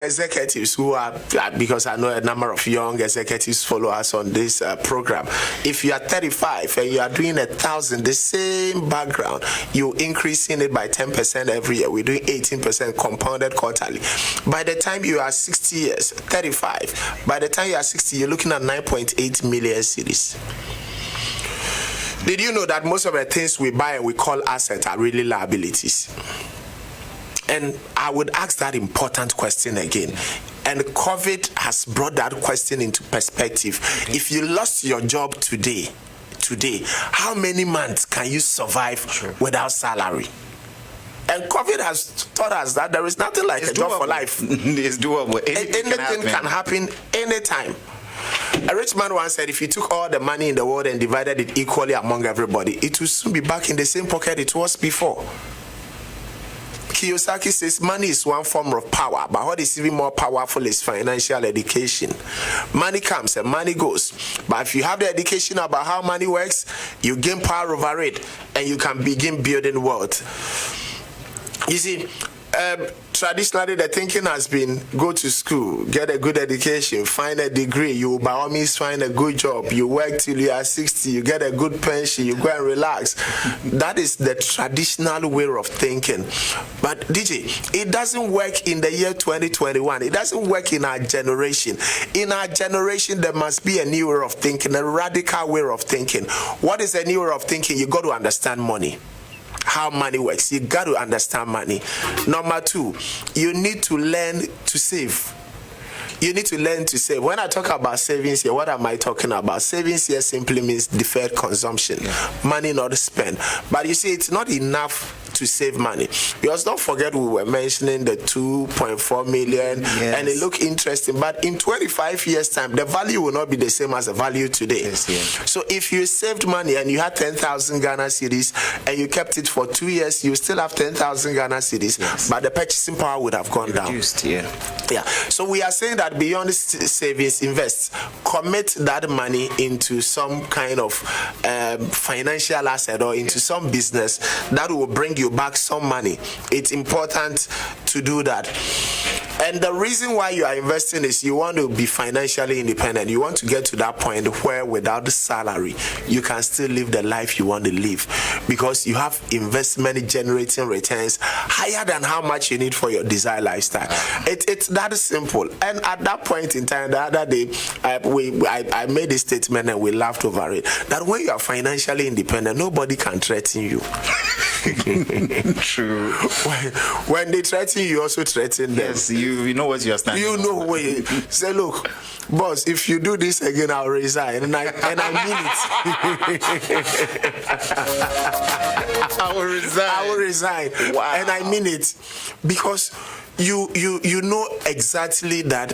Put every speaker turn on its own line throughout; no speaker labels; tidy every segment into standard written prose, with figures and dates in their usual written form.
executives who are, because I know a number of young executives follow us on this program. If you are 35 and you are doing 1,000, the same background, you're increasing it by 10% every year. We're doing 18% compounded quarterly. By the time you are 60 years, 35, by the time you are 60, you're looking at 9.8 million cedis. Did you know that most of the things we buy and we call assets are really liabilities? And I would ask that important question again. And COVID has brought that question into perspective. Okay. If you lost your job today, how many months can you survive without salary? And COVID has taught us that there is nothing like a job for life.
It's doable.
Anything can happen anytime. A rich man once said, if you took all the money in the world and divided it equally among everybody, it will soon be back in the same pocket it was before. Kiyosaki says money is one form of power, but what is even more powerful is financial education. Money comes and money goes, but if you have the education about how money works, you gain power over it and you can begin building wealth. You see, traditionally the thinking has been go to school, get a good education, find a degree, you by all means find a good job, you work till you are 60, you get a good pension, you go and relax. That is the traditional way of thinking. But DJ, it doesn't work in the year 2021. It doesn't work in our generation. In our generation, there must be a new way of thinking, a radical way of thinking. What is a new way of thinking? You got to understand money. How money works. You got to understand money. Number two, you need to learn to save. You need to learn to save. When I talk about savings here, what am I talking about? Savings here simply means deferred consumption, money not spent. But you see, it's not enough to save money. Because don't forget we were mentioning the 2.4 million, and it looked interesting. But in 25 years' time, the value will not be the same as the value today. So if you saved money and you had 10,000 Ghana cedis and you kept it for 2 years, you still have 10,000 Ghana cedis, but the purchasing power would have gone down. So we are saying that beyond savings, invest, commit that money into some kind of financial asset or into some business that will bring you back some money. It's important to do that. And the reason why you are investing is you want to be financially independent. You want to get to that point where without the salary, you can still live the life you want to live because you have investment generating returns higher than how much you need for your desired lifestyle. It's that simple. And at that point in time, the other day, I made a statement and we laughed over it, that when you are financially independent, nobody can threaten you.
True.
When they threaten you, also threaten them.
Yes, you know what you are standing.
You know where you say, look, boss, if you do this again, I'll resign. And I mean it.
I will resign.
Wow. And I mean it. Because you know exactly that.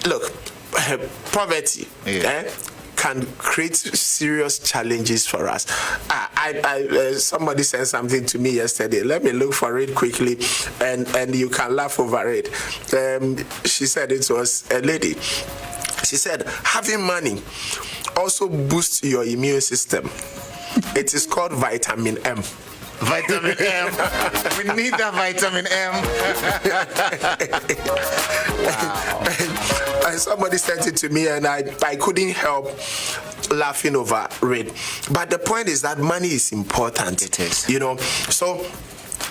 Look, poverty. Can create serious challenges for us. Somebody said something to me yesterday. Let me look for it quickly, and you can laugh over it. She said it was a lady. She said, having money also boosts your immune system. It is called vitamin M.
Vitamin M. We need that vitamin M.
Wow. And somebody sent it to me and I couldn't help laughing over it. But the point is that money is important.
It is.
You know, so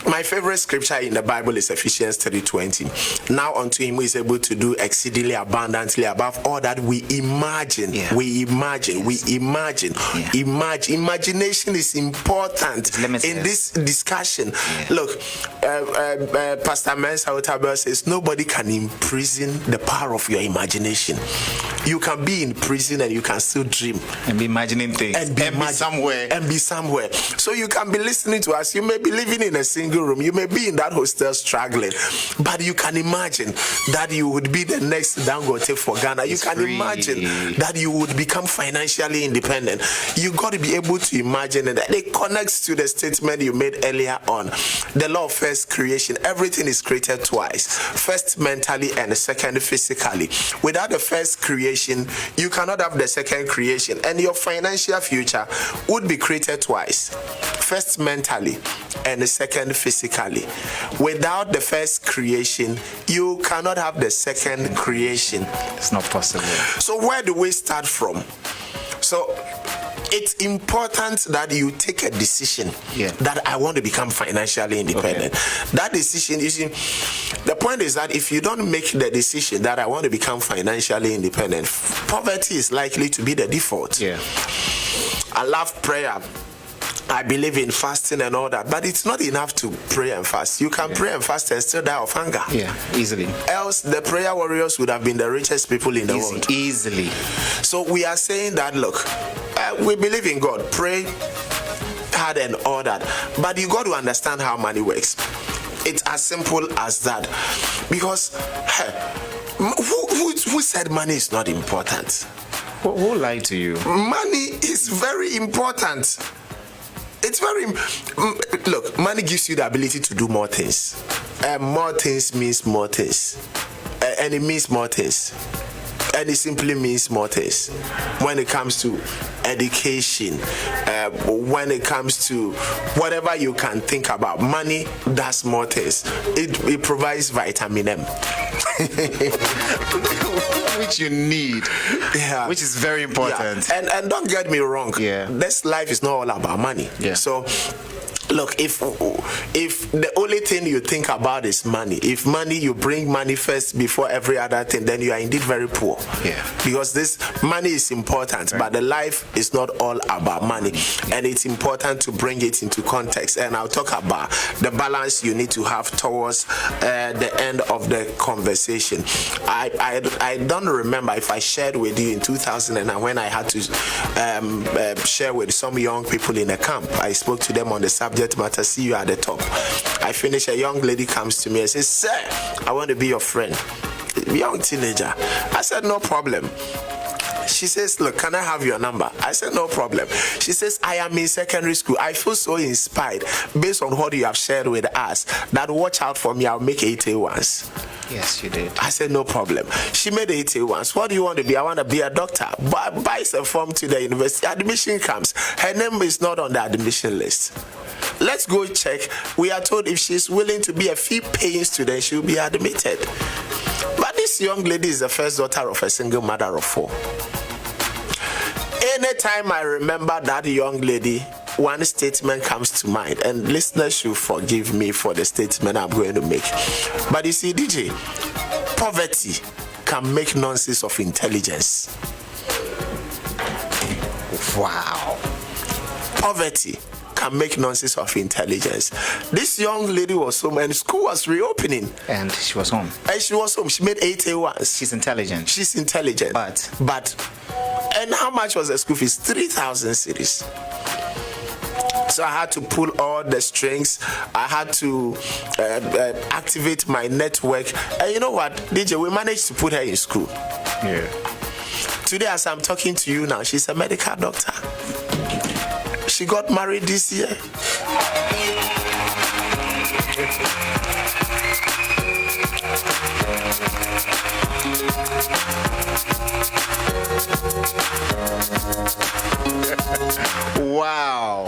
my favorite scripture in the Bible is Ephesians 3:20. Now unto him who is able to do exceedingly abundantly above all that we imagine. We imagine. Imagination is important in this discussion. Look, Pastor Mensa Otabel says nobody can imprison the power of your imagination. You can be in prison and you can still dream
and be imagining things
and be somewhere. So you can be listening to us. You may be living in a single room, you may be in that hostel struggling, but you can imagine that you would be the next Dangote for Ghana. You can imagine that you would become financially independent. You got to be able to imagine, and that it connects to the statement you made earlier on. The law of first creation. Everything is created twice, first mentally and second physically. Without the first creation, you cannot have the second creation, and your financial future would be created twice, first mentally and the second physically. Without the first creation, you cannot have the second creation.
It's not possible.
So where do we start from? So it's important that you take a decision that I want to become financially independent. That decision, you see, the point is that if you don't make the decision that I want to become financially independent, poverty is likely to be the default. I love prayer. I believe in fasting and all that, but it's not enough to pray and fast. You can pray and fast and still die of hunger.
Easily.
Else, the prayer warriors would have been the richest people in the world.
Easily.
So we are saying that, look, we believe in God. Pray hard and all that. But you got to understand how money works. It's as simple as that. Because who said money is not important?
Who lied to you?
Money is very important. It's very... Look, money gives you the ability to do more things. More things means more things. And it means more things. And it simply means more things. When it comes to education, when it comes to whatever you can think about, money does more things. It provides vitamin M.
Which you need. Which is very important.
And don't get me wrong. This life is not all about money. So look, if the only thing you think about is money, if money, you bring money first before every other thing, then you are indeed very poor. Because this money is important, but the life is not all about money, and it's important to bring it into context. And I'll talk about the balance you need to have towards the end of the conversation. I don't remember if I shared with you in 2009 when I had to share with some young people in a camp. I spoke to them on the subject matter, see you at the top. I finish, a young lady comes to me and says, "Sir, I want to be your friend." Young teenager. I said, "No problem." She says, "Look, can I have your number?" I said, "No problem." She says, "I am in secondary school. I feel so inspired based on what you have shared with us that watch out for me, I'll make 8A1s."
Yes, you did.
I said, "No problem." She made 8A1s. "What do you want to be?" "I want to be a doctor." Buys a form to the university. Admission comes. Her name is not on the admission list. Let's go check. We are told if she's willing to be a fee-paying student, she'll be admitted. But this young lady is the first daughter of a single mother of 4. Anytime I remember that young lady, one statement comes to mind, and listeners should forgive me for the statement I'm going to make. But you see, DJ, poverty can make nonsense of intelligence.
Wow.
Poverty can make nonsense of intelligence. This young lady was home and school was reopening.
And she was home.
She made 8A1s.
She's intelligent.
She's intelligent. But, and how much was the school fees? 3,000 cedis. So I had to pull all the strings. I had to activate my network. And you know what, DJ, we managed to put her in school. Today, as I'm talking to you now, she's a medical doctor. She got married this year.
Wow.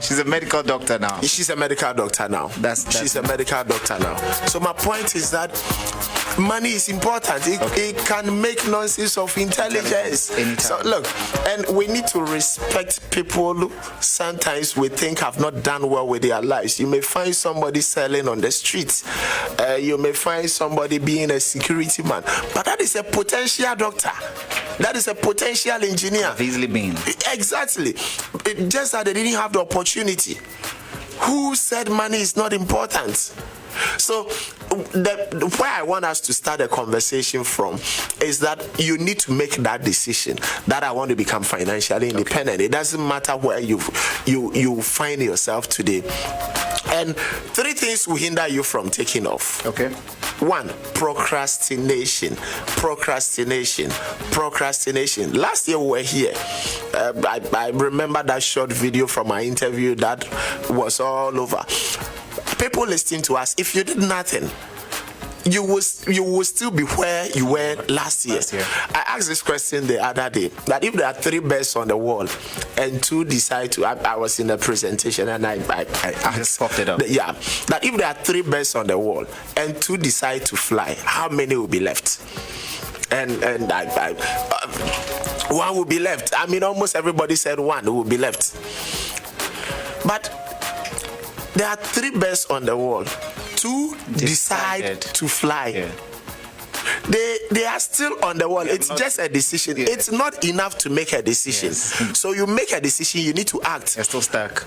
She's a medical doctor now.
She's a medical doctor now. She's a medical doctor now. So my point is that money is important. It can make nonsense of intelligence. So look, and we need to respect people who sometimes we think have not done well with their lives. You may find somebody selling on the streets. You may find somebody being a security man. But that is a potential doctor. That is a potential engineer.
Have easily been.
Exactly. Just that they didn't have the opportunity. Who said money is not important? So where I want us to start a conversation from is that you need to make that decision that I want to become financially independent. It doesn't matter where you find yourself today. And 3 things will hinder you from taking off. 1, procrastination. Last year we were here. I remember that short video from our interview that was all over. People listening to us, if you did nothing, you will still be where you were last year. I asked this question the other day, that if there are 3 birds on the wall and 2 decide to, I was in a presentation and I
just popped it up.
That if there are 3 birds on the wall and 2 decide to fly, how many will be left? And one will be left. I mean, almost everybody said 1 will be left. But there are 3 birds on the wall. 2 decide to fly.
Yeah.
They are still on the wall. It's just a decision. Yeah. It's not enough to make a decision. Yes. So you make a decision, you need to act.
You're still stuck.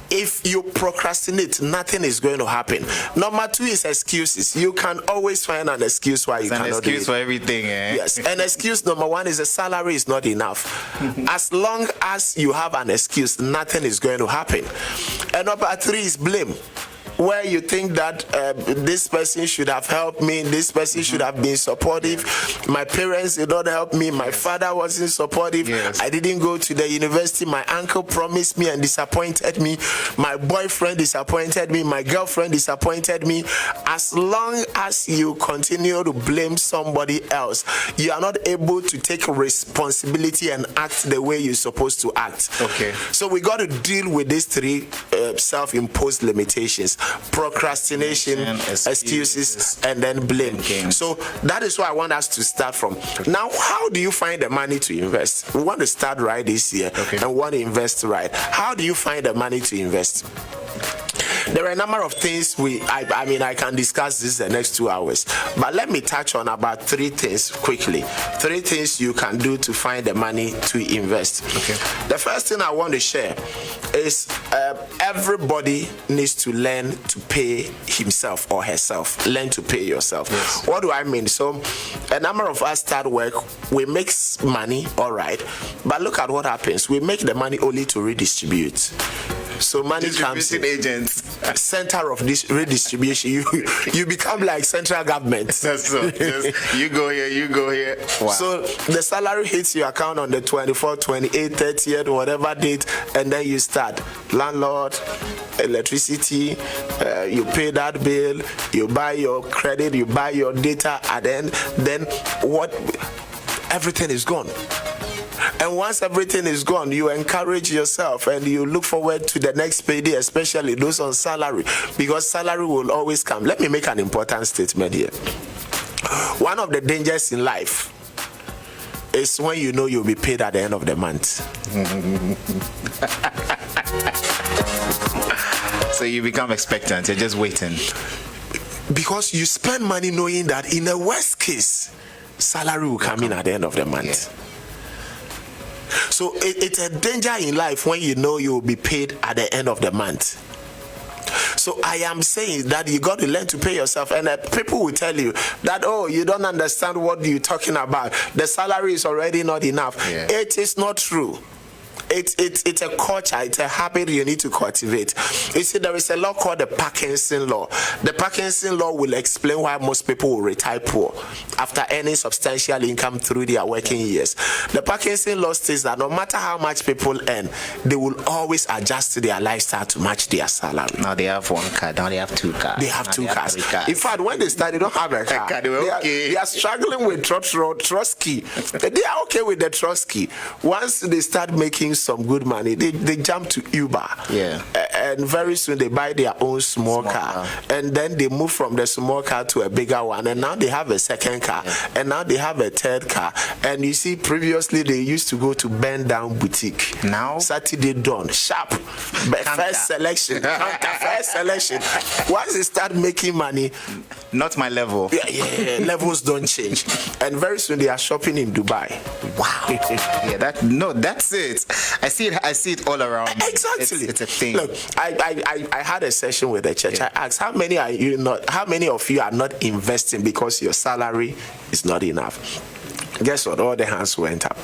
If you procrastinate, nothing is going to happen. Number 2 is excuses. You can always find an excuse why you cannot do it.
An excuse for everything, eh?
Yes. An excuse number 1 is the salary is not enough. As long as you have an excuse, nothing is going to happen. And number 3 is blame. Where you think that this person should have helped me, this person should have been supportive. My parents did not help me. My father wasn't supportive. I didn't go to the university. My uncle promised me and disappointed me. My boyfriend disappointed me. My girlfriend disappointed me. As long as you continue to blame somebody else, you are not able to take responsibility and act the way you're supposed to act.
Okay.
So we got to deal with these 3 self-imposed limitations: procrastination, excuses, and then blame. So that is what I want us to start from. Now, how do you find the money to invest? We want to start right this year and want to invest right. How do you find the money to invest? There are a number of things I can discuss this the next 2 hours, but let me touch on about 3 things quickly. 3 things you can do to find the money to invest. Okay. The first thing I want to share is everybody needs to learn to pay himself or herself. Learn to pay yourself. Yes. What do I mean? So a number of us start work, we make money, all right, but look at what happens. We make the money only to redistribute. So money comes in.
Agents.
Center of this redistribution. You become like central government.
That's so. You go here, you go here. Wow.
So the salary hits your account on the 24th, 28th, 30th, whatever date, and then you start. Landlord, electricity, you pay that bill, you buy your credit, you buy your data, and then what? Everything is gone. And once everything is gone, you encourage yourself and you look forward to the next payday, especially those on salary, because salary will always come. Let me make an important statement here. One of the dangers in life is when you know you'll be paid at the end of the month.
So you become expectant, you're just waiting.
Because you spend money knowing that in the worst case, salary will come in at the end of the month. Yeah. So it's a danger in life when you know you will be paid at the end of the month. So I am saying that you got to learn to pay yourself. And people will tell you that, oh, you don't understand what you're talking about. The salary is already not enough. Yeah. It is not true. It's a culture, it's a habit you need to cultivate. You see, there is a law called the Parkinson Law. The Parkinson Law will explain why most people will retire poor after earning substantial income through their working years. The Parkinson Law states that no matter how much people earn, they will always adjust their lifestyle to match their salary.
Now they have 1 car, now they have 2 cars.
They have 2 cars. In fact, when they start, they don't have a car. They are struggling with Trotsky. They are okay with the Trotsky. Once they start making some good money, they jump to Uber.
Yeah.
And very soon they buy their own small car. And then they move from the small car to a bigger one. And now they have a second car. Yeah. And now they have a third car. And you see, previously they used to go to Bend Down Boutique.
Now?
Saturday dawn, sharp. First selection. First selection. Once they start making money,
not my level.
Yeah, levels don't change. And very soon they are shopping in Dubai.
Wow. That's it. I see it all around.
Exactly.
It's a thing.
Look, I had a session with the church. Yeah. I asked, how many of you are not investing because your salary is not enough? Guess what? All the hands went up.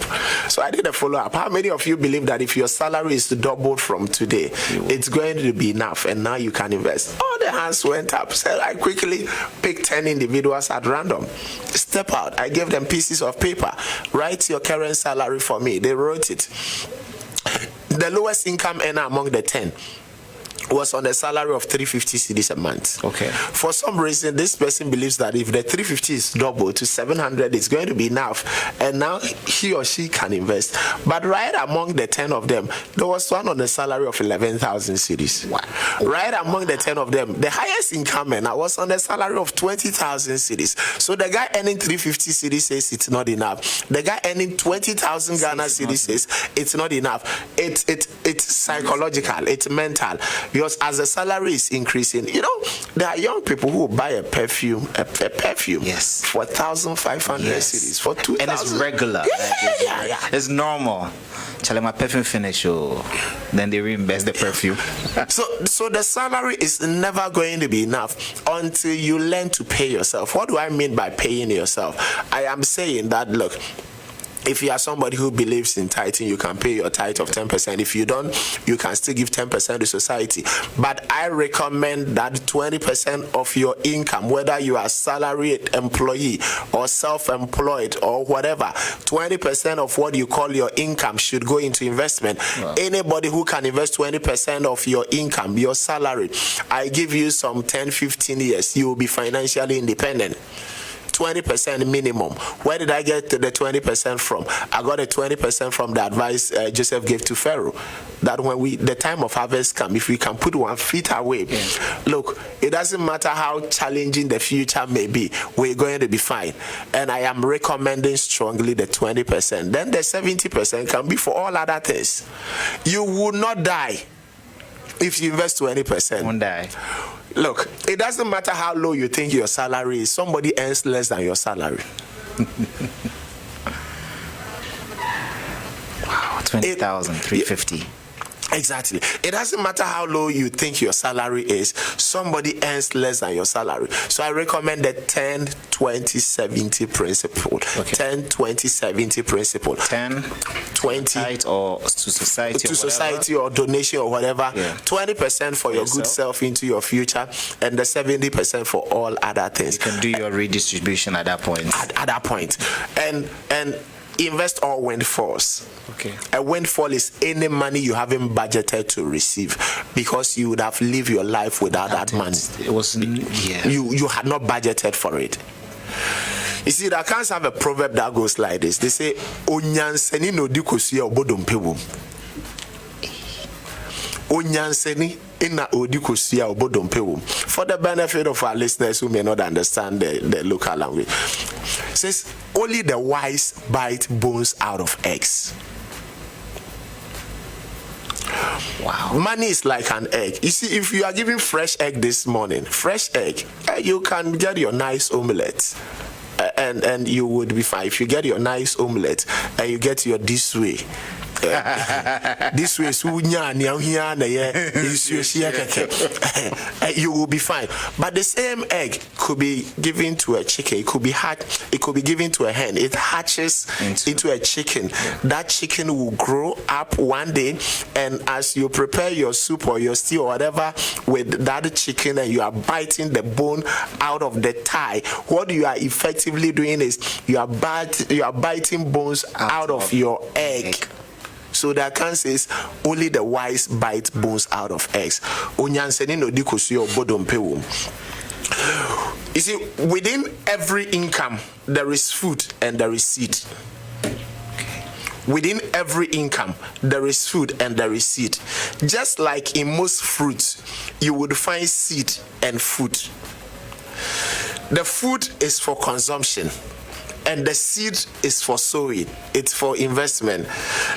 So I did a follow-up. How many of you believe that if your salary is doubled from today, it's going to be enough and now you can invest? All the hands went up. So I quickly picked 10 individuals at random. Step out. I gave them pieces of paper. Write your current salary for me. They wrote it. The lowest income earner among the 10 was on a salary of 350 cedis a month.
Okay.
For some reason, this person believes that if the 350 is double to 700, it's going to be enough. And now he or she can invest. But right among the 10 of them, there was one on a salary of 11,000 cedis.
Wow.
Right among the 10 of them, the highest income man was on a salary of 20,000 cedis. So the guy earning 350 cedis says it's not enough. The guy earning 20,000 Ghana cedis says it's not enough. It's psychological. It's mental. Because as the salary is increasing, there are young people who buy a perfume,
Yes,
for 1,500 cedis, for 2,000.
And it's regular.
Yeah.
It's normal. Tell my perfume finish, then they reinvest the perfume.
So the salary is never going to be enough until you learn to pay yourself. What do I mean by paying yourself? I am saying that, look, if you are somebody who believes in tithing, you can pay your tithe of 10%. If you don't, you can still give 10% to society. But I recommend that 20% of your income, whether you are salaried employee or self-employed or whatever, 20% of what you call your income should go into investment. Wow. Anybody who can invest 20% of your income, your salary, I give you some 10, 15 years, you will be financially independent. 20% minimum. Where did I get the 20% from? I got the 20% from the advice Joseph gave to Pharaoh, that when the time of harvest come, if we can put 1 foot away, look, it doesn't matter how challenging the future may be, we're going to be fine. And I am recommending strongly the 20%. Then the 70% can be for all other things. You will not die if you invest 20%.
Won't die.
Look, it doesn't matter how low you think your salary is. Somebody earns less than your salary.
Wow, 20,350.
Exactly. It doesn't matter how low you think your salary is. Somebody earns less than your salary. So I recommend the 10-20-70 principle. Okay. 10-20-70 principle.
10,
20
tithe or to society,
to society or donation or whatever. 20% for your good self into your future, and the 70% for all other things.
You can do your redistribution at that point.
At that point, and invest all windfalls.
Okay.
A windfall is any money you haven't budgeted to receive, because you would have lived your life without that money.
It was
you had not budgeted for it. You see, the accounts have a proverb that goes like this. They say, "Onyanseni no di kosia obodompewo." Onyanseni ina odi kosia obodompewo. For the benefit of our listeners who may not understand the local language, it says only the wise bite bones out of eggs. Wow. Money is like an egg. You see, if you are giving fresh egg this morning, fresh egg, you can get your nice omelette. And you would be fine. If you get your nice omelette and you get your this way, this way you will be fine. But the same egg could be given to a chicken. It could be given to a hen. It hatches into a chicken. That chicken will grow up one day, and as you prepare your soup or your stew or whatever with that chicken, and you are biting the bone out of the thigh, what you are effectively doing is you are biting bones out of your egg. So the account says only the wise bite bones out of eggs. You see, within every income there is food and there is seed. Within every income there is food and there is seed. Just like in most fruits, you would find seed and food. The food is for consumption, and the seed is for sowing. It's for investment.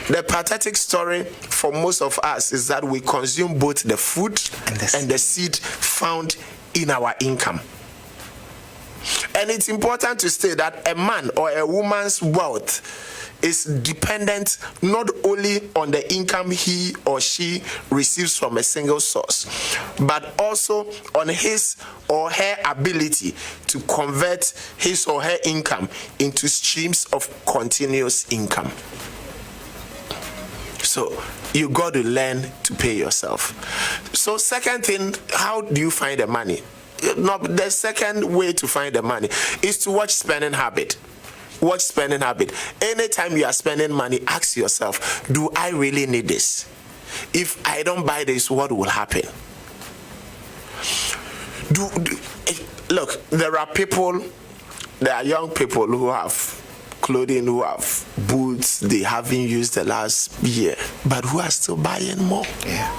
The pathetic story for most of us is that we consume both the food and the seed found in our income. And it's important to say that a man or a woman's wealth is dependent not only on the income he or she receives from a single source, but also on his or her ability to convert his or her income into streams of continuous income. So you got to learn to pay yourself. So second thing, how do you find the money? No, the second way to find the money is to watch spending habit. Watch spending habit. Anytime you are spending money, ask yourself, do I really need this? If I don't buy this, what will happen? Look, there are young people who have clothing, who have boots they haven't used the last year, but who are still buying more.
Yeah.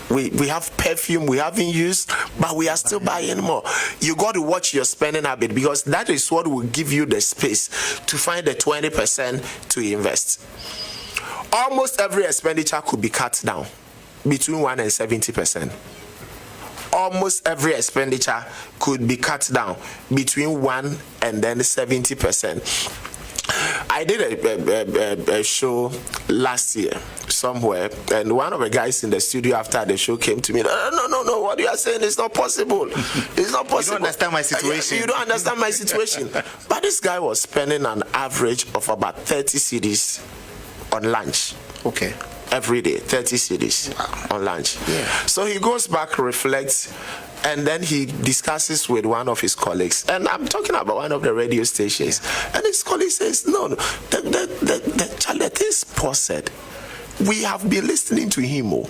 We have perfume we haven't used, but we are still buying more. You got to watch your spending habit, because that is what will give you the space to find the 20% to invest. Almost every expenditure could be cut down between 1 and 70%. Almost every expenditure could be cut down between 1 and then 70%. I did a show last year somewhere, and one of the guys in the studio after the show came to me. No, what you are saying is not possible. It's not possible.
You don't understand my situation.
You don't understand my situation. But this guy was spending an average of about 30 cedis on lunch.
Okay.
Every day, 30 cedis on lunch.
Yeah.
So he goes back, reflects, and then he discusses with one of his colleagues. And I'm talking about one of the radio stations. And his colleague says, no, the things Paul said, we have been listening to him.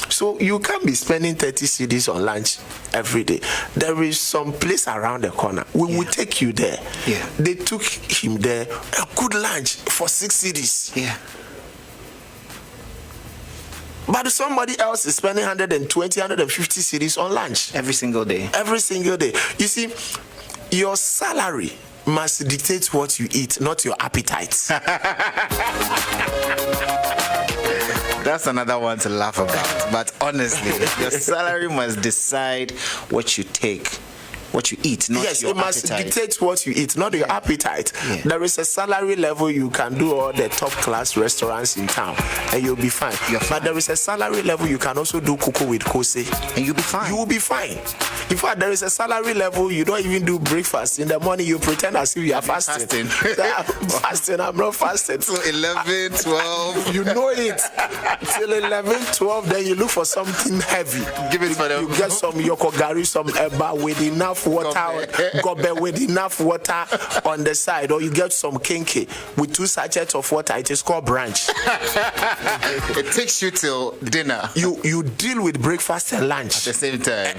So you can't be spending 30 cedis on lunch every day. There is some place around the corner. We will take you there.
Yeah.
They took him there, a good lunch for 6 cedis.
Yeah.
But somebody else is spending 120, 150 cedis on lunch.
Every single day.
Every single day. You see, your salary must dictate what you eat, not your appetite.
That's another one to laugh about. But honestly, your salary must decide what you take, what you eat, not
yes,
your
it must
appetite.
dictate what you eat, not your appetite.
Yeah.
There is a salary level you can do all the top class restaurants in town, and you'll be fine.
You're fine.
But there is a salary level you can also do kuku with kose,
And you'll be fine.
you will be fine. In fact, there is a salary level you don't even do breakfast in the morning. You pretend as if you are fasting. I'm fasting. I'm not fasting.
So 11, 12.
You know it till 11, 12. Then you look for something heavy.
Give it for them.
You get some yokogari, some eba with enough water, gobe with enough water on the side, or you get some kenke with 2 sachets of water. It is called branch.
It takes you till dinner
You deal with breakfast and lunch
at the same time.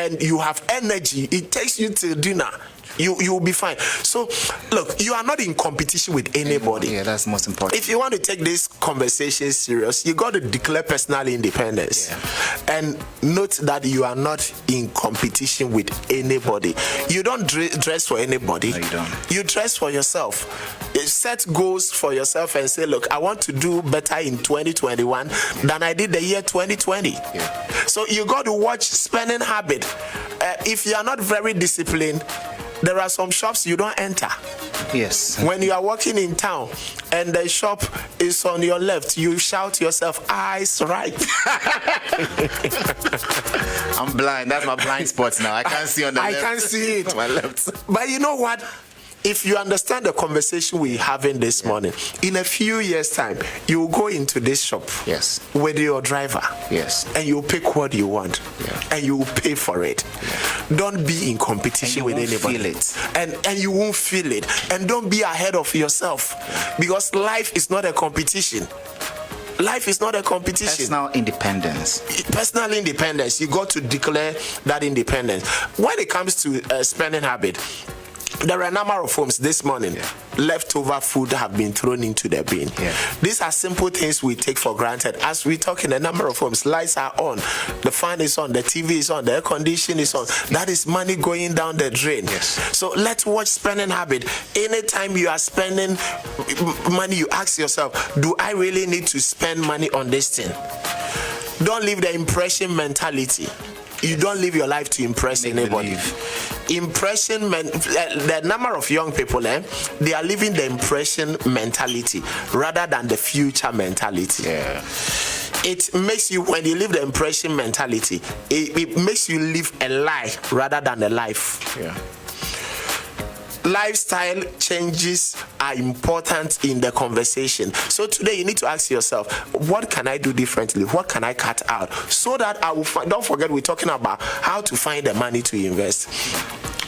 and you have energy. It takes you till dinner. You'll be fine. So look, you are not in competition with anybody.
Yeah, that's most important.
If you want to take this conversation serious, you got to declare personal independence.
Yeah.
And note that you are not in competition with anybody. You don't dress for anybody.
No, you don't.
You dress for yourself. You set goals for yourself and say, look, I want to do better in 2021 than I did the year 2020.
Yeah.
So you got to watch spending habit. If you are not very disciplined, there are some shops you don't enter.
Yes.
When you are walking in town and the shop is on your left, you shout yourself, eyes right.
I'm blind. That's my blind spot now. I can't see on the left.
I can't see it.
On my left.
But you know what? If you understand the conversation we're having this morning, in a few years' time, you will go into this shop
Yes.
with your driver.
Yes.
And you pick what you want.
Yeah.
And you will pay for it. Yeah. Don't be in competition with
won't
anybody.
feel it.
And you won't feel it. And don't be ahead of yourself. Because life is not a competition. Life is not a competition.
Personal independence.
Personal independence. You got to declare that independence. When it comes to spending habit, there are a number of homes this morning.
Yeah.
Leftover food have been thrown into the bin.
Yeah.
These are simple things we take for granted. As we talk in a number of homes, lights are on, the fan is on, the TV is on, the air conditioning is on. That is money going down the drain.
Yes.
So let's watch spending habit. Anytime you are spending money, you ask yourself, do I really need to spend money on this thing? Don't leave the impression mentality. You don't live your life to impress anybody. The number of young people, they are living the impression mentality rather than the future mentality.
Yeah.
It makes you, when you live the impression mentality, it makes you live a lie rather than a life.
Yeah.
Lifestyle changes are important in the conversation. So today you need to ask yourself, what can I do differently? What can I cut out? So that I will don't forget, we're talking about how to find the money to invest.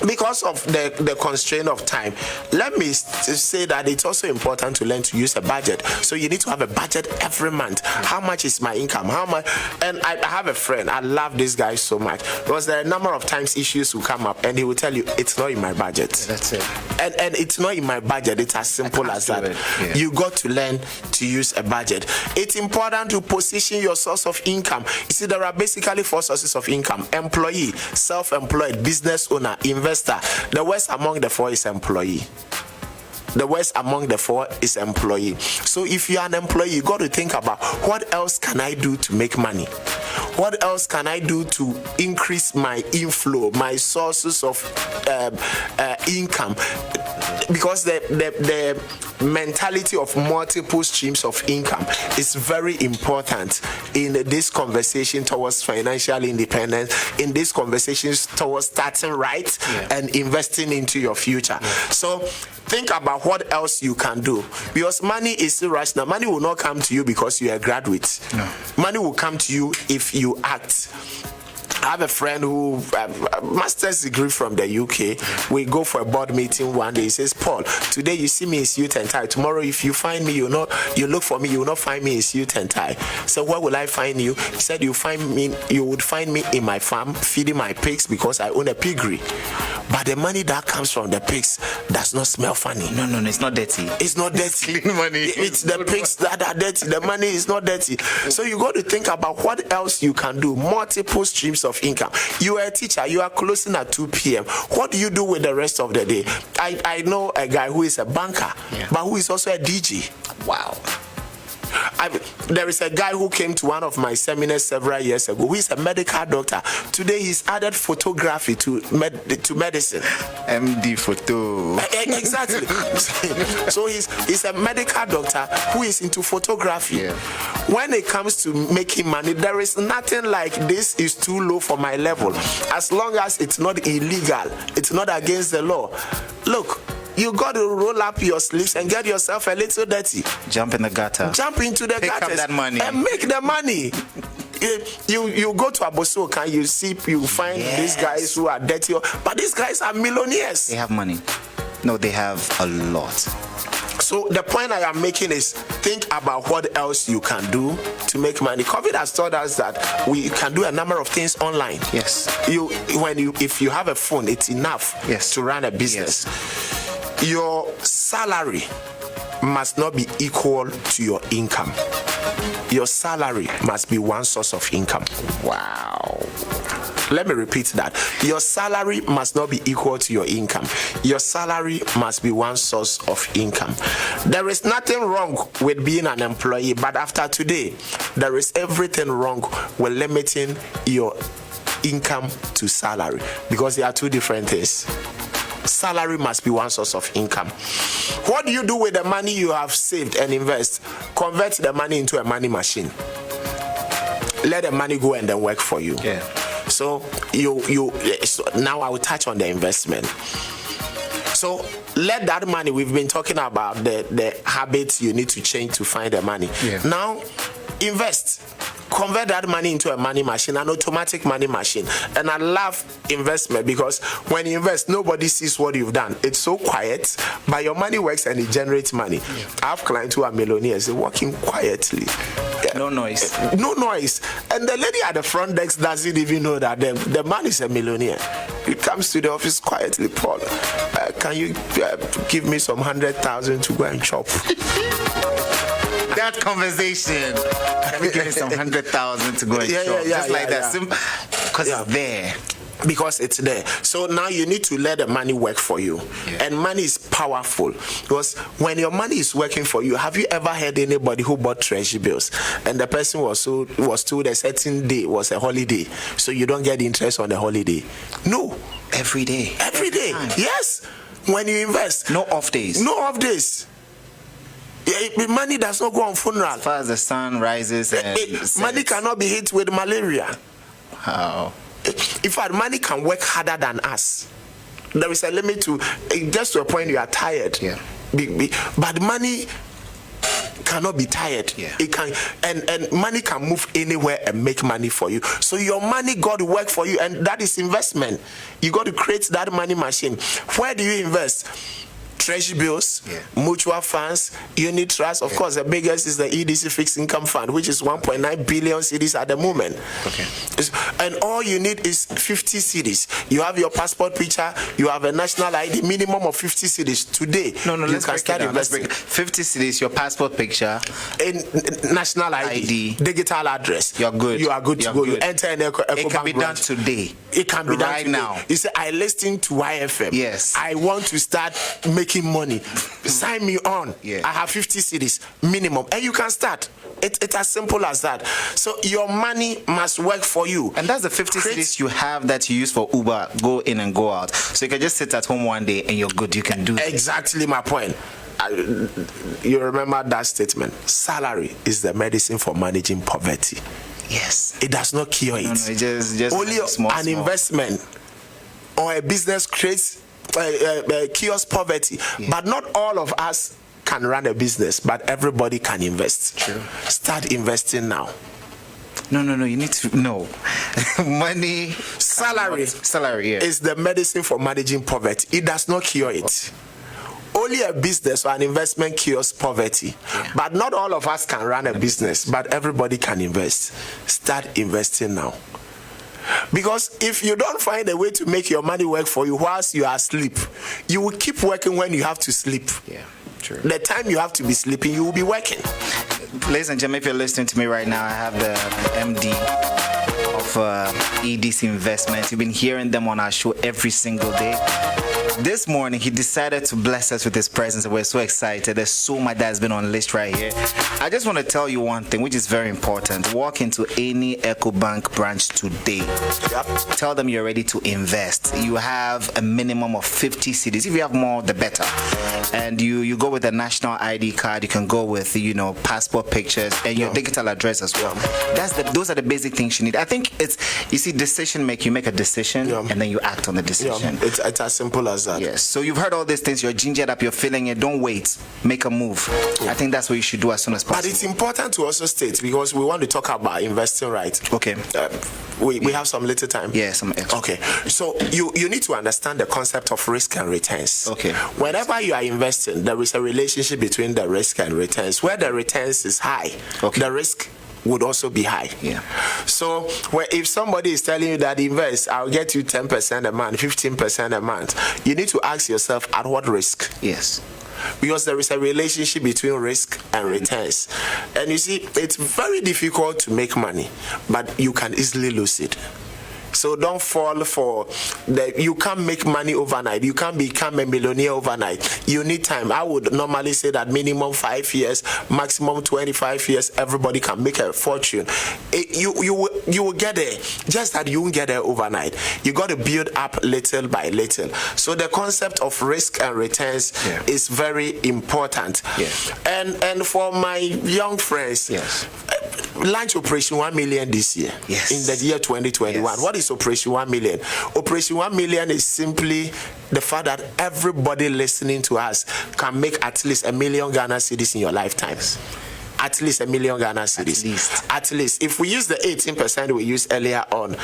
because of the constraint of time, let me say that it's also important to learn to use a budget. So you need to have a budget every month. How much is my income? How much? And I have a friend, I love this guy so much, because there are a number of times issues will come up and he will tell you it's not in my budget.
That's it.
And it's not in my budget. It's as simple as that.
Yeah.
You got to learn to use a budget. It's important to position your source of income. You see, there are basically 4 sources of income: employee, self-employed, business owner, investor. The worst among the 4 is employee. The worst among the 4 is employee. So if you are an employee, you got to think about, what else can I do to make money? What else can I do to increase my inflow, my sources of income? Because the mentality of multiple streams of income is very important in this conversation towards financial independence, in these conversations towards starting right and investing into your future. So think about what else you can do, because money is irrational. Money will not come to you because you are a graduate.
No.
Money will come to you if you act. I have a friend who master's degree from the UK. We go for a board meeting one day. He says, "Paul, today you see me in suit and tie. Tomorrow, if you find me, you look for me, you will not find me in suit and tie. So where will I find you?" He said, "You would find me in my farm feeding my pigs, because I own a piggery. But the money that comes from the pigs does not smell funny.
No, it's not dirty.
It's not dirty.
Clean money.
It's the pigs that are dirty. The money is not dirty." So you got to think about what else you can do. Multiple streams of income. You are a teacher. You are closing at 2 p.m. What do you do with the rest of the day? I know a guy who is a banker, but who is also a DJ.
Wow.
There is a guy who came to one of my seminars several years ago, who is a medical doctor. Today he's added photography to medicine.
MD photo.
Exactly. So he's a medical doctor who is into photography.
Yeah.
When it comes to making money, there is nothing like this is too low for my level. As long as it's not illegal, it's not against the law. Look, you got to roll up your sleeves and get yourself a little dirty.
Jump in the gutter.
Jump into the
Pick up
gutters
that money.
and make the money. You go to Abosoka, you find these guys who are dirty, but these guys are millionaires.
They have money. No, they have a lot.
So the point I am making is, think about what else you can do to make money. COVID has taught us that we can do a number of things online.
Yes.
If you have a phone, it's enough to run a business.
Yes.
Your salary must not be equal to your income. Your salary must be one source of income.
Wow.
Let me repeat that. Your salary must not be equal to your income. Your salary must be one source of income. There is nothing wrong with being an employee, but after today, there is everything wrong with limiting your income to salary, because they are 2 different things. Salary must be one source of income. What do you do with the money you have saved and invest? Convert the money into a money machine. Let the money go and then work for you.
Yeah.
So so now I will touch on the investment. So let that money, we've been talking about the habits you need to change to find the money.
Yeah.
Now invest. Convert that money into a money machine, an automatic money machine. And I love investment, because when you invest, nobody sees what you've done. It's so quiet, but your money works and it generates money. I have clients who are millionaires. They're working quietly.
No noise.
No noise. And the lady at the front desk doesn't even know that the man is a millionaire. He comes to the office quietly. "Paul, can you give me some 100,000 to go and chop?"
That conversation. Can we give me some 100,000 to go and shop? Just like that. Simple. Because it's there.
Because it's there. So now you need to let the money work for you. And money is powerful, because when your money is working for you, have you ever heard anybody who bought treasury bills and the person was told a certain day was a holiday, so you don't get interest on the holiday? No.
Every day.
Every day. Yes. When you invest.
No off days.
No off days. Money does not go on funeral.
As far as the sun rises and
money cannot be hit with malaria.
Wow.
In fact, money can work harder than us. There is a limit to, just to a point you are tired.
Yeah.
But money cannot be tired.
Yeah.
It can, and money can move anywhere and make money for you. So your money got to work for you, and that is investment. You got to create that money machine. Where do you invest? Treasury bills, mutual funds, unit trust. Of course, the biggest is the EDC fixed income fund, which is 1.9 billion cedis at the moment.
Okay.
And all you need is 50 cedis. You have your passport picture, you have a national ID, minimum of 50 cedis today.
No,
you
let's
can
break
start
it down.
investing.
50 cedis, your passport picture,
in national ID, digital address.
You're good.
You are good to go. You enter an Eco
it can be
branch.
done today.
It can be done
right
today.
now.
You say, I listen to YFM.
Yes.
I want to start making money. Sign me on.
Yeah.
I have 50 cedis minimum, and you can start. It's as simple as that. So your money must work for you.
And that's the 50 cedis you have that you use for Uber, go in and go out. So you can just sit at home one day and you're good. You can do it.
Exactly my point. You remember that statement. Salary is the medicine for managing poverty.
Yes.
It does not cure it.
No, it just
only
small.
Investment or a business creates cures poverty.
Yeah.
But not all of us can run a business, but everybody can invest.
True.
Start investing now.
No. You need to money.
Salary
Yeah.
is the medicine for managing poverty. It does not cure it. Only a business or an investment cures poverty.
Yeah.
But not all of us can run a business, but everybody can invest. Start investing now. Because if you don't find a way to make your money work for you whilst you are asleep, you will keep working when you have to sleep.
Yeah, true.
The time you have to be sleeping, you will be working.
Ladies and gentlemen, if you're listening to me right now, I have the MD of EDC Investments. You've been hearing them on our show every single day. This morning, he decided to bless us with his presence, and we're so excited. There's so much that has been on the list right here. I just want to tell you one thing, which is very important. Walk into any EcoBank branch today.
Yep.
Tell them you're ready to invest. You have a minimum of 50 cedis. If you have more, the better. And you go with a national ID card. You can go with, passport pictures and your digital address as well. Those are the basic things you need. I think decision making. You make a decision and then you act on the decision.
It's as simple as that.
Yes. So you've heard all these things. You're gingered up. You're feeling it. Don't wait. Make a move. I think that's what you should do as soon as possible.
But it's important to also state, because we want to talk about investing, right?
Okay.
We have some little time.
Yeah, some extra.
Okay. So you need to understand the concept of risk and returns.
Okay.
Whenever you are investing, there is a relationship between the risk and returns. Where the returns is high, the risk would also be high.
Yeah.
So if somebody is telling you that invest, I'll get you 10% a month, 15% a month, you need to ask yourself, at what risk?
Yes.
Because there is a relationship between risk and returns. And you see, it's very difficult to make money, but you can easily lose it. So don't fall for you can't make money overnight. You can't become a millionaire overnight. You need time. I would normally say that minimum 5 years, maximum 25 years, everybody can make a fortune. You will get there. Just that you won't get there overnight. You got to build up little by little. So the concept of risk and returns is very important.
Yeah.
And for my young friends, launch Operation 1 million this year.
Yes.
In the year 2021.
Yes.
What is Operation 1 million? Operation 1 million is simply the fact that everybody listening to us can make at least 1 million Ghana cedis in your lifetime. At least 1 million Ghana cedis. At least. If we use the 18% we used earlier on,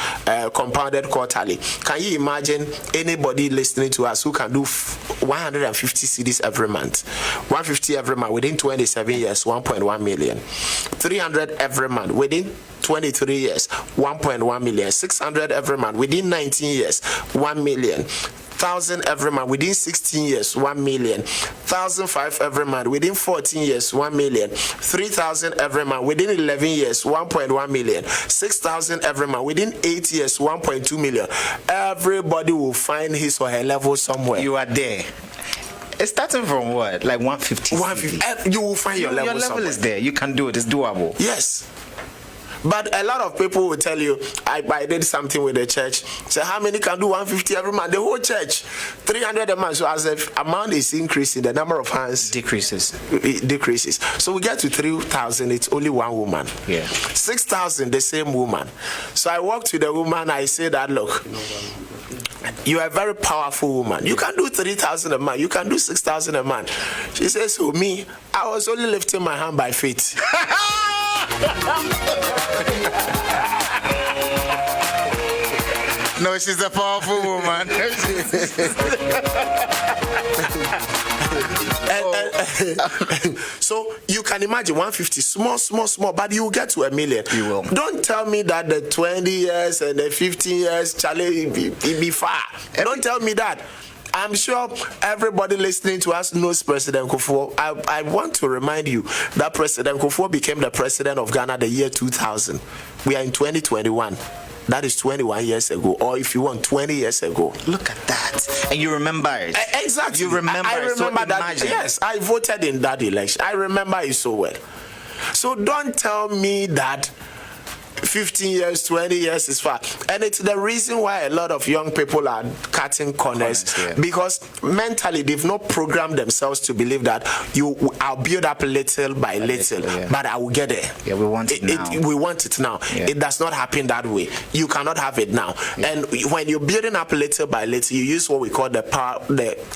compounded quarterly, can you imagine anybody listening to us who can do 150 cedis every month? 150 every month within 27 years, 1.1 million. 300 every month within 23 years, 1.1 million. 600 every month within 19 years, 1 million. 1,000 every month within 16 years, 1 million. 1,005 every month within 14 years, 1 million. 3,000 every month within 11 years, 1.1 million. 6,000 every month within 8 years, 1.2 million. Everybody will find his or her level somewhere.
You are there. It's starting from what? Like 150.
150. You will find your level.
Your level
somewhere.
is there. You can do it. It's doable.
Yes. But a lot of people will tell you, I did something with the church. So how many can do 150 every month? The whole church, 300 a month. So as the amount is increasing, the number of hands
decreases.
It decreases. So we get to 3,000. It's only one woman.
Yeah.
6,000, the same woman. So I walked to the woman. I said that, look, You are a very powerful woman. You can do 3,000 a month. You can do 6,000 a month. She says, "Oh, me, I was only lifting my hand by faith."
No, she's a powerful woman.
So you can imagine 150, small, but you will get to $1 million.
You will.
Don't tell me that the 20 years and the 15 years, Charlie, it be far. Don't tell me that. I'm sure everybody listening to us knows President Kofi. I want to remind you that President Kofi became the president of Ghana the year 2000. We are in 2021. That is 21 years ago, or if you want, 20 years ago.
Look at that. And you remember it.
Exactly.
You remember
I
it.
remember
So
that.
imagine.
Yes, I voted in that election. I remember it so well. So don't tell me that 15 years, 20 years is far. And it's the reason why a lot of young people are cutting corners, because mentally they've not programmed themselves to believe that I'll build up little by little, but I will get there.
Yeah, we want it now.
We want it now.
Yeah.
It does not happen that way. You cannot have it now. Yeah. And when you're building up little by little, you use what we call the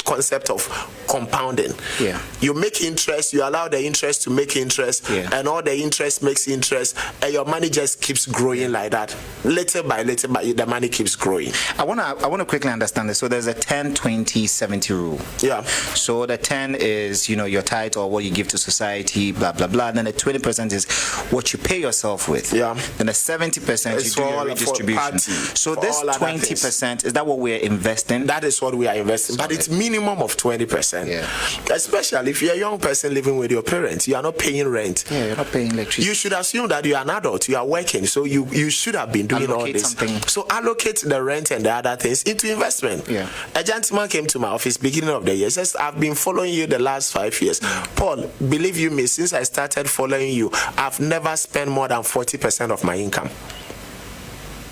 concept of compounding.
Yeah.
You make interest, you allow the interest to make interest, and all the interest makes interest, and your money just keeps growing like that. Little by little, but the money keeps growing.
I wanna quickly understand this. So there's a 10, 20, 70 rule.
Yeah.
So the 10 is, your tithe or what you give to society, blah blah blah. And then the 20% is what you pay yourself with.
Yeah.
Then the 70% you do your redistribution. So this 20%, is that what we're investing?
That is what we are investing, but it's minimum of 20%.
Yeah.
Especially if you're a young person living with your parents, you are not paying rent.
Yeah, you're not paying electricity.
You should assume that you are an adult, you are working, so you should have been doing all this.
Something.
So allocate the rent and the other things into investment.
Yeah.
A gentleman came to my office beginning of the year, says, "I've been following you the last 5 years. Paul, believe you me, since I started following you, I've never spent more than 40% of my income."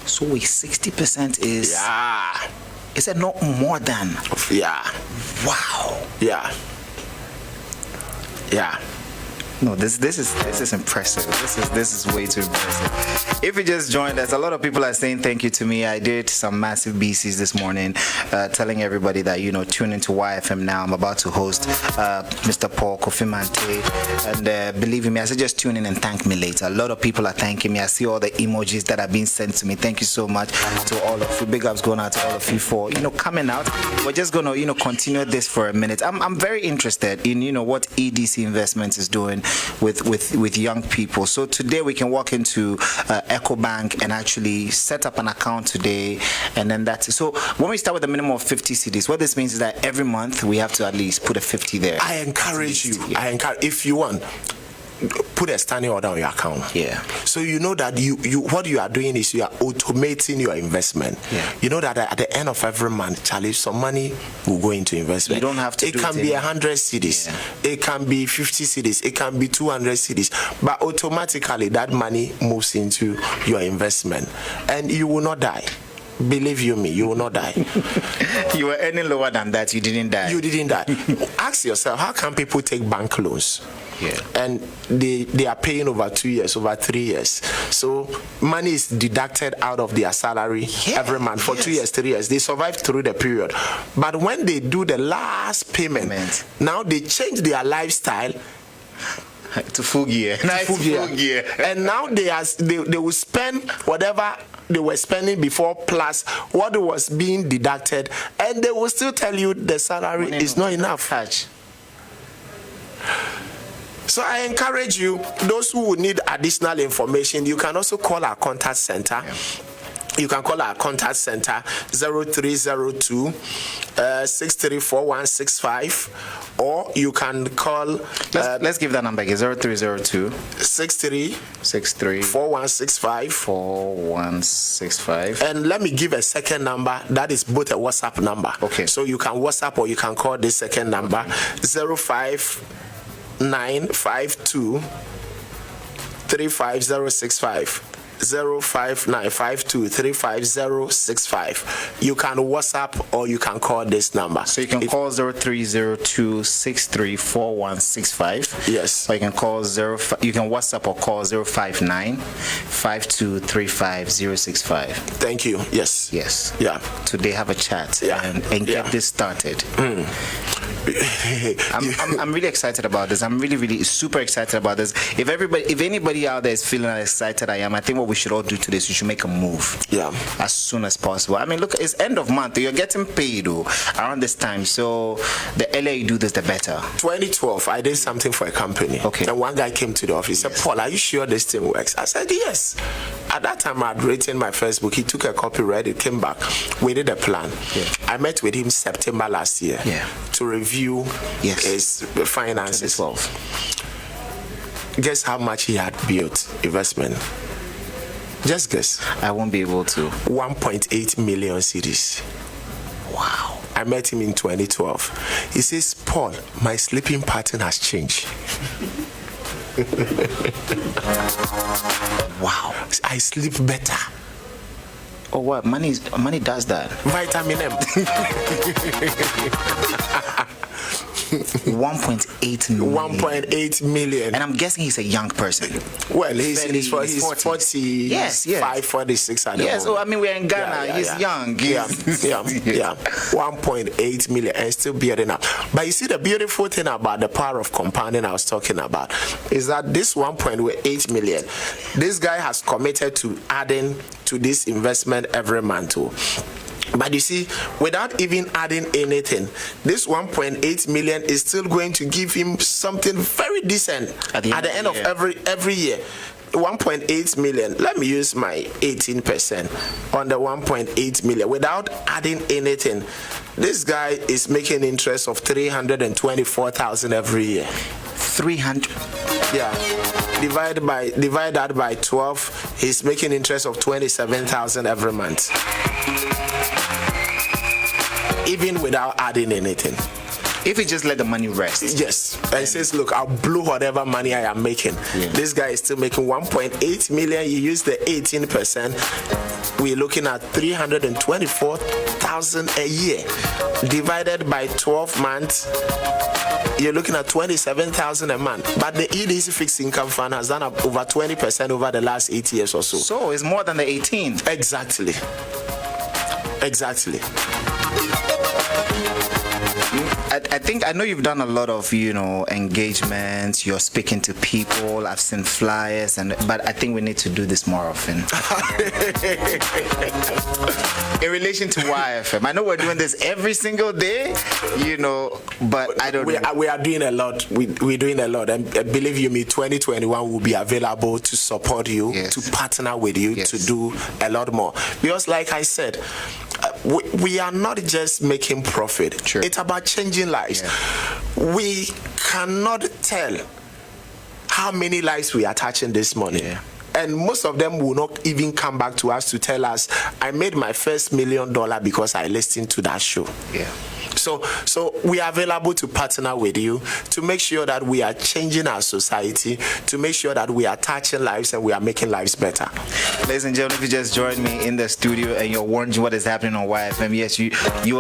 So 60% is...
Yeah.
Is it not more than?
Yeah.
Wow.
Yeah. Yeah.
No, this is impressive. This is way too impressive. If you just joined us, a lot of people are saying thank you to me. I did some massive BCs this morning, telling everybody that tune into YFM now. I'm about to host Mr. Paul Kofi Mante, and believe me, I said just tune in and thank me later. A lot of people are thanking me. I see all the emojis that are being sent to me. Thank you so much to all of you. Big ups going out to all of you for coming out. We're just gonna continue this for a minute. I'm very interested in what EDC Investments is doing with young people. So today we can walk into EcoBank and actually set up an account today, and then that's it. So when we start with a minimum of 50 cedis, what this means is that every month we have to at least put a 50 there.
I encourage you. If you want, put a standing order on your account.
Yeah.
So you know that you what you are doing is you are automating your investment.
Yeah.
You know that at the end of every month, Charlie, some money will go into investment.
You don't have to.
It can be 100 cedis. Yeah. It can be 50 cedis. It can be 200 cedis. But automatically that money moves into your investment, and you will not die. Believe you me, you will not die.
You were earning lower than that. You didn't die.
You didn't die. Ask yourself, how can people take bank loans?
Yeah.
And they are paying over 2 years, over 3 years. So money is deducted out of their salary every month for 2 years, 3 years. They survive through the period. But when they do the last payment, now they change their lifestyle
to full gear.
Full gear. And now they will spend whatever they were spending before plus what was being deducted, and they will still tell you the salary is not enough. So I encourage you, those who would need additional information, you can also call our contact center. You can call our contact center 0302 634165, or you can call.
Let's give that number again: 0302
63 4165
4165.
And let me give a second number that is both a WhatsApp number.
Okay.
So you can WhatsApp or you can call this second number 05952 35065. 05952350565. You can WhatsApp or you can call this number.
So you can call 0302634165.
Yes.
Or you can call you can WhatsApp or call 05952350565.
Thank you. Yes.
Yes.
Yeah.
Today have a chat and get this started. I'm really excited about this. I'm really super excited about this. If anybody out there is feeling as excited I am, I think what we should all do today is we should make a move.
Yeah.
As soon as possible. I mean, look, it's end of month. You're getting paid around this time. So the earlier you do this, the better.
2012, I did something for a company.
Okay.
And one guy came to the office. He said, Paul, are you sure this thing works? I said, yes. At that time, I had written my first book. He took a copy, read it, came back. We did a plan.
Yeah.
I met with him September last year to review his finances.
2012.
Guess how much he had built investment? Just guess.
I won't be able to.
1.8 million cedis.
Wow.
I met him in 2012. He says, Paul, my sleeping pattern has changed.
Wow.
I sleep better.
Oh, what? Money does that.
Vitamin M.
1.8 million.
1.8 million.
And I'm guessing he's a young person.
Well, he's 40,
yes.
46 at the moment.
Oh, I mean, we're in Ghana. He's young.
Yeah. 1.8 million and still building up. But you see, the beautiful thing about the power of compounding I was talking about is that this 1.8 million, this guy has committed to adding to this investment every month too. But you see, without even adding anything, this 1.8 million is still going to give him something very decent at the end of every year. 1.8 million. Let me use my 18% on the 1.8 million without adding anything. This guy is making interest of 324,000 every year.
300.
Yeah. Divide that by 12. He's making interest of 27,000 every month. Even without adding anything.
If he just let the money rest.
Yes. And says, look, I'll blow whatever money I am making. Yeah. This guy is still making 1.8 million. You use the 18%. We're looking at 324,000 a year. Divided by 12 months, you're looking at 27,000 a month. But the EDC fixed income fund has done up over 20% over the last 8 years or so.
So it's more than the 18.
Exactly.
I know you've done a lot of engagements. You're speaking to people. I've seen flyers, but I think we need to do this more often. In relation to YFM, I know we're doing this every single day, but I don't know.
We are doing a lot. We're doing a lot, and believe you me, 2021 will be available to support you, to partner with you, to do a lot more. Because, like I said, we are not just making profit.
Sure.
It's about changing lives. Yeah. We cannot tell how many lives we are touching this morning. Yeah. And most of them will not even come back to us to tell us, I made my first $1 million because I listened to that show. Yeah. So we are available to partner with you to make sure that we are changing our society, to make sure that we are touching lives and we are making lives better.
Ladies and gentlemen, if you just joined me in the studio and you're wondering what is happening on YFM, yes, you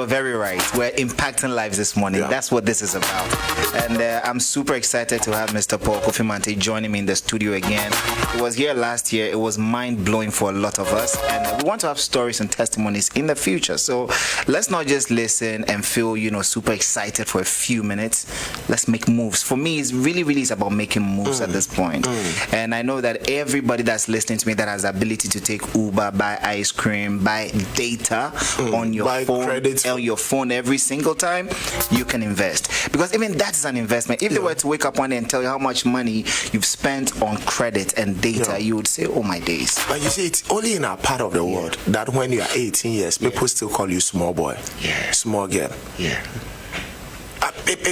are very right. We're impacting lives this morning. Yeah. That's what this is about. And I'm super excited to have Mr. Paul Kofi Mante joining me in the studio again. He was here last year. It was mind-blowing for a lot of us. And we want to have stories and testimonies in the future. So let's not just listen and feel super excited for a few minutes. Let's make moves. For me, it's really is about making moves at this point. And I know that everybody that's listening to me that has the ability to take Uber, buy ice cream, buy data on your phone every single time, you can invest. Because even that's an investment. If they were to wake up one day and tell you how much money you've spent on credit and data, you would say, oh my days.
But you see, it's only in our part of the world that when you are 18 years, people still call you small boy, small girl.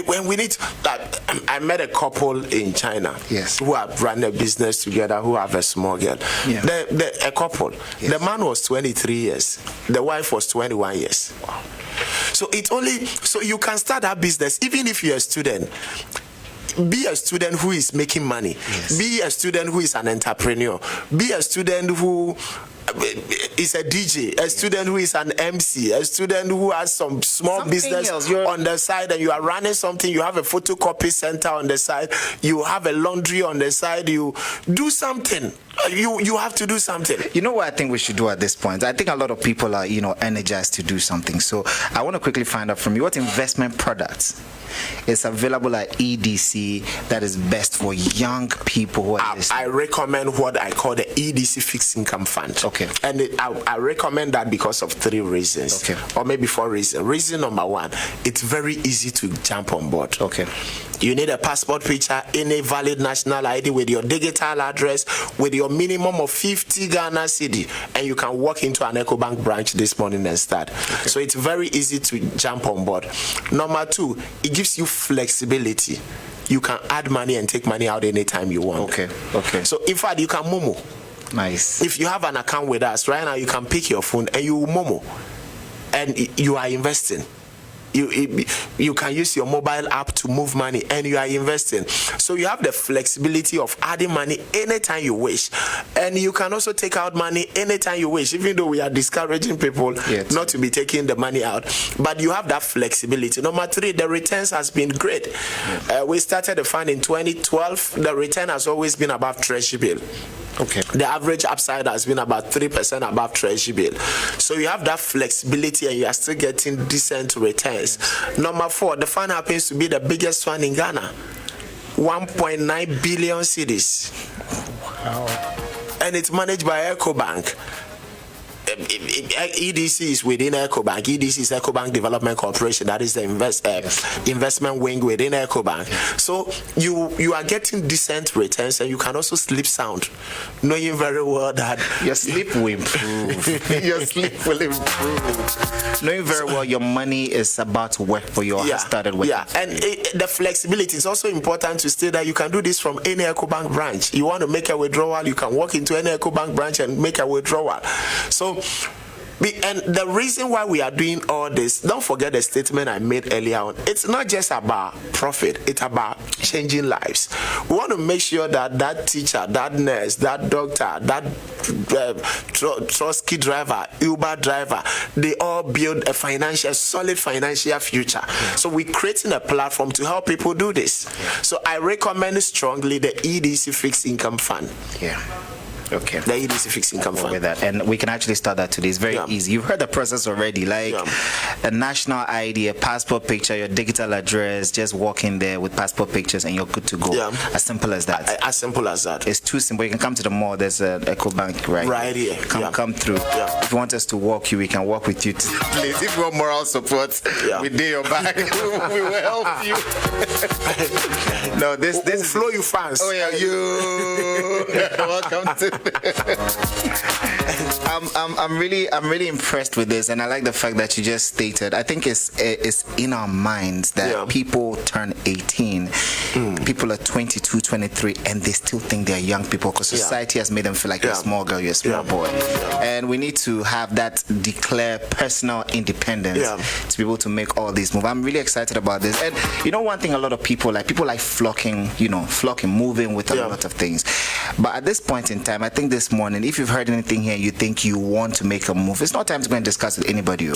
When we need, I met a couple in China who have run a business together, who have a small girl. A couple. The man was 23 years. The wife was 21 years. Wow. So you can start that business even if you're a student. be a student who is making money.
Yes.
Be a student who is an entrepreneur. Be a student who is a DJ, a student who is an MC, a student who has some small
Something
business
else.
on the side, and you are running something. You have a photocopy center on the side. You have a laundry on the side. You do something. You have to do something.
You know what I think we should do at this point? I think a lot of people are, energized to do something. So I want to quickly find out from you what investment products is available at EDC that is best for young people who are listening.
I recommend what I call the EDC fixed income fund.
Okay.
And I recommend that because of 3 reasons.
Okay.
Or maybe 4 reasons. Reason number 1, it's very easy to jump on board.
Okay.
You need a passport picture, any valid national ID with your digital address, with your minimum of 50 Ghana cedi, and you can walk into an EcoBank branch this morning and start. Okay. So it's very easy to jump on board. Number 2, it gives you flexibility. You can add money and take money out anytime you want.
Okay.
So in fact, you can momo.
Nice.
If you have an account with us right now, you can pick your phone and you momo, and you are investing. You can use your mobile app to move money, and you are investing. So you have the flexibility of adding money anytime you wish, and you can also take out money anytime you wish, even though we are discouraging people not to be taking the money out, but you have that flexibility. Number 3, the returns has been great. We started the fund in 2012. The return has always been above treasury bill.
Okay.
The average upside has been about 3% above treasury bill. So you have that flexibility, and you are still getting decent returns. Number 4, the fund happens to be the biggest fund in Ghana. 1.9 billion cedis.
Wow.
And it's managed by EcoBank. EDC is within EcoBank. EDC is EcoBank Development Corporation. That is the investment wing within EcoBank. So you are getting decent returns, and you can also sleep sound, knowing very well that
your sleep will improve. Your sleep will improve. Knowing very well your money is about to work for you or has started working.
Yeah, and the flexibility is also important to state that you can do this from any EcoBank branch. You want to make a withdrawal, you can walk into any EcoBank branch and make a withdrawal. So, and the reason why we are doing all this, don't forget the statement I made earlier on. It's not just about profit, it's about changing lives. We want to make sure that that teacher, that nurse, that doctor, that Trotsky driver, Uber driver, they all build a solid financial future. So we're creating a platform to help people do this. So I recommend strongly the EDC Fixed Income Fund.
Yeah. Okay.
The EDC Fixed Income Fund.
With that. And we can actually start that today. It's very easy. You've heard the process already. Like a national ID, a passport picture, your digital address, just walk in there with passport pictures and you're good to go. As simple as that.
As simple as that.
It's too simple. You can come to the mall. There's an EcoBank
right here.
Come through. If you want us to walk you, we can walk with you. Please, if you want moral support, we do your back. We will help you. No, this
will flow you fast.
Oh yeah, you. Welcome to. I'm really impressed with this, and I like the fact that you just stated. I think it's in our minds that people turn 18, people are 22, 23, and they still think they're young people because society has made them feel like you're a small girl, you're a small boy, and we need to have that declare personal independence to be able to make all these moves. I'm really excited about this, and one thing, a lot of people like flocking, moving with a lot of things, but at this point in time, I think this morning, if you've heard anything here, you think you want to make a move, it's not time to go and discuss with anybody.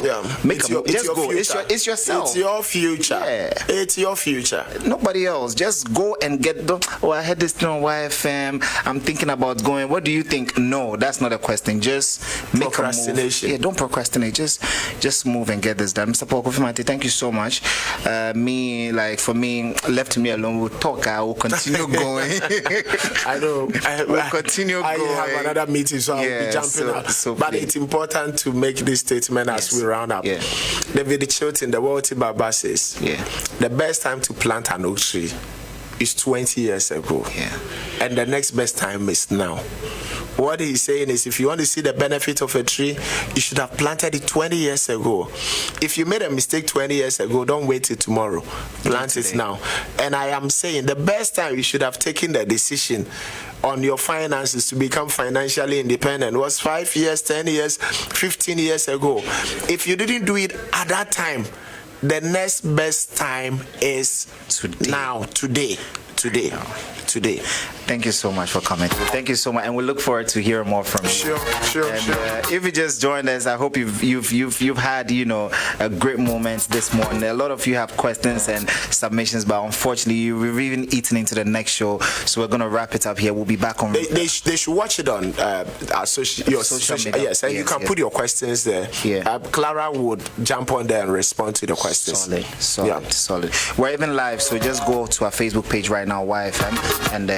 Make a move. Just go. It's yourself.
It's your future. It's your future.
Nobody else. Just go and get the. Oh, I heard this thing on YFM. I'm thinking about going. What do you think? No, that's not a question. Just make a move. Yeah, don't procrastinate. Just move and get this done. Mr. Paul Kofi Mante, thank you so much. For me, left to me alone, we'll talk. I will continue going.
I know.
We'll continue going.
I have another meeting, so I'll be jumping out. But it's important to make this statement as we round up. David Chilton, the Walter Baba says, the best time to plant an oak tree is 20 years ago. And the next best time is now. What he's saying is, if you want to see the benefit of a tree, you should have planted it 20 years ago. If you made a mistake 20 years ago, don't wait till tomorrow. Plant it now. And I am saying the best time you should have taken the decision on your finances to become financially independent was 5 years, 10 years, 15 years ago. If you didn't do it at that time, the next best time is
Today.
now, today.
Thank you so much for coming. Thank you so much, and we look forward to hearing more from you.
Sure.
And if you just joined us, I hope you've had a great moment this morning. A lot of you have questions and submissions, but unfortunately, we've even eaten into the next show, so we're gonna wrap it up here. We'll be back on.
They should watch it on our social media. Yes, and you can put your questions there.
Yeah.
Clara would jump on there and respond to the questions.
Solid. We're even live, so just go to our Facebook page right now, YFM, and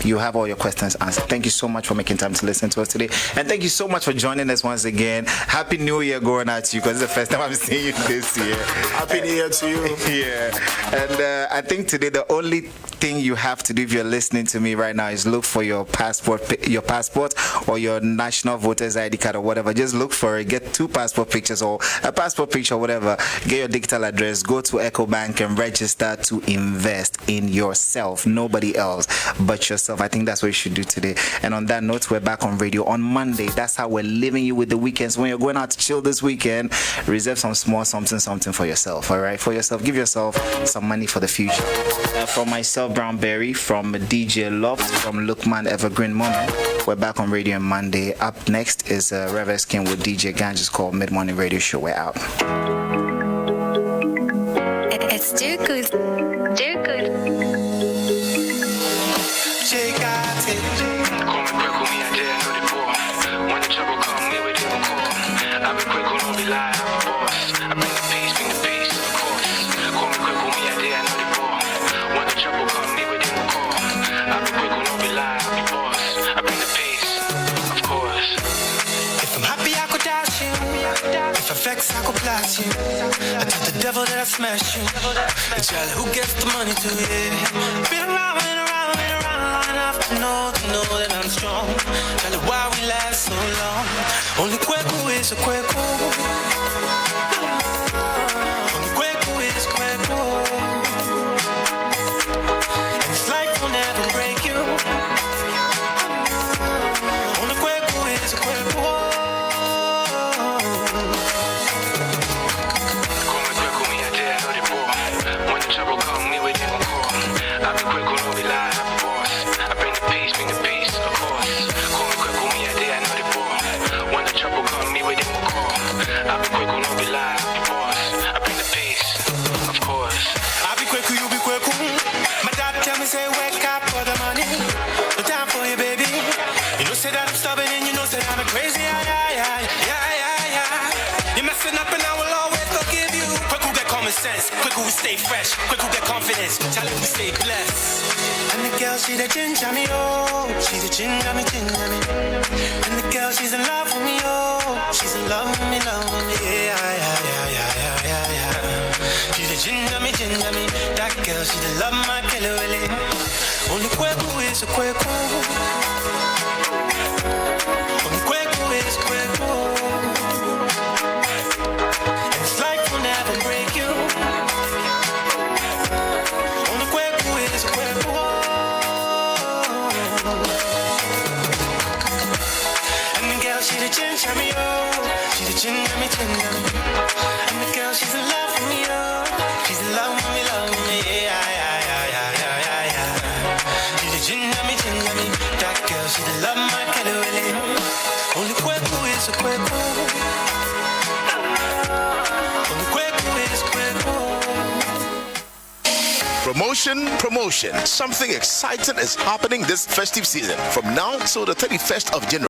you have all your questions answered. Thank you so much for making time to listen to us today, and thank you so much for joining us once again. Happy New Year going out to you, because it's the first time I'm seeing you this year.
Happy New Year to you.
Yeah, and I think today the only thing you have to do if you're listening to me right now is look for your passport or your national voter's ID card or whatever. Just look for it. Get 2 passport pictures or a passport picture or whatever. Get your digital address. Go to EcoBank and register to invest in yourself. Nobody else but yourself. I think that's what you should do today. And on that note, we're back on radio on Monday. That's how we're leaving you with the weekends. When you're going out to chill this weekend, reserve some small something for yourself. All right, for yourself. Give yourself some money for the future. From myself, Brownberry, from DJ Loft, from Lookman Evergreen Moment. We're back on radio on Monday. Up next is Reverse King with DJ Ganges called Mid Morning Radio Show. We're out.
It's too good. Too good.
Call me quick, me I dare know the boy. When the trouble come, me with him call. I be quick, don't be lie, I'm a boss. I bring the peace, of course. Call me quick, me I dare know the boy. When the trouble come, me with him call. I be quick, don't be lie, I'm a boss. I bring the peace, of course.
If I'm happy, I could dash you. If I vex, I could blast you. I tell the devil that I smash you. And Charlie, who gets the money to it? Been around long enough to know that I'm strong. Charlie, why we last so long? Only Kweku is a Kweku. Only Kweku is Kweku. And this life will never break you. Only Kweku is a Kweku.
Call me quick, me I dare know the boy. When the trouble come, me with him call. I be quick, don't be lie, I'm a boss. I bring the peace, of course. Call me quick, me I dare know the boy. When the trouble come, me with him call. I be quick, don't be lie, I'm a boss. I bring the peace, of course.
I be Kweku, you be Kweku. My dad tell me say wake up for the money. No time for you, baby. You know say that I'm stubborn and you know say that I'm crazy. Yeah. You're messing up and I will always forgive you. Kweku get common sense. Kweku we stay fresh. Kweku get confidence. Charlie we stay blessed. And the girl she the ginger me oh. She's a ginger me. And the girl she's in love with me oh. She's in love with me. Yeah. She's a ginger me. That girl, she the love my killer really. Only Kweku is a Kweku. Only Kweku is Kweku. And this life will never break you. Only Kweku is a Kweku. And the girl, she the ginger me oh. She the ginger me. And the girl, she's in love with me oh. She's in love with me, yeah. She's a ginger me. That girl, she the love my killer really. Only Kweku is a Kweku. Only Kweku is Kweku.
Promotion. Something exciting is happening this festive season. From now till the 31st of January.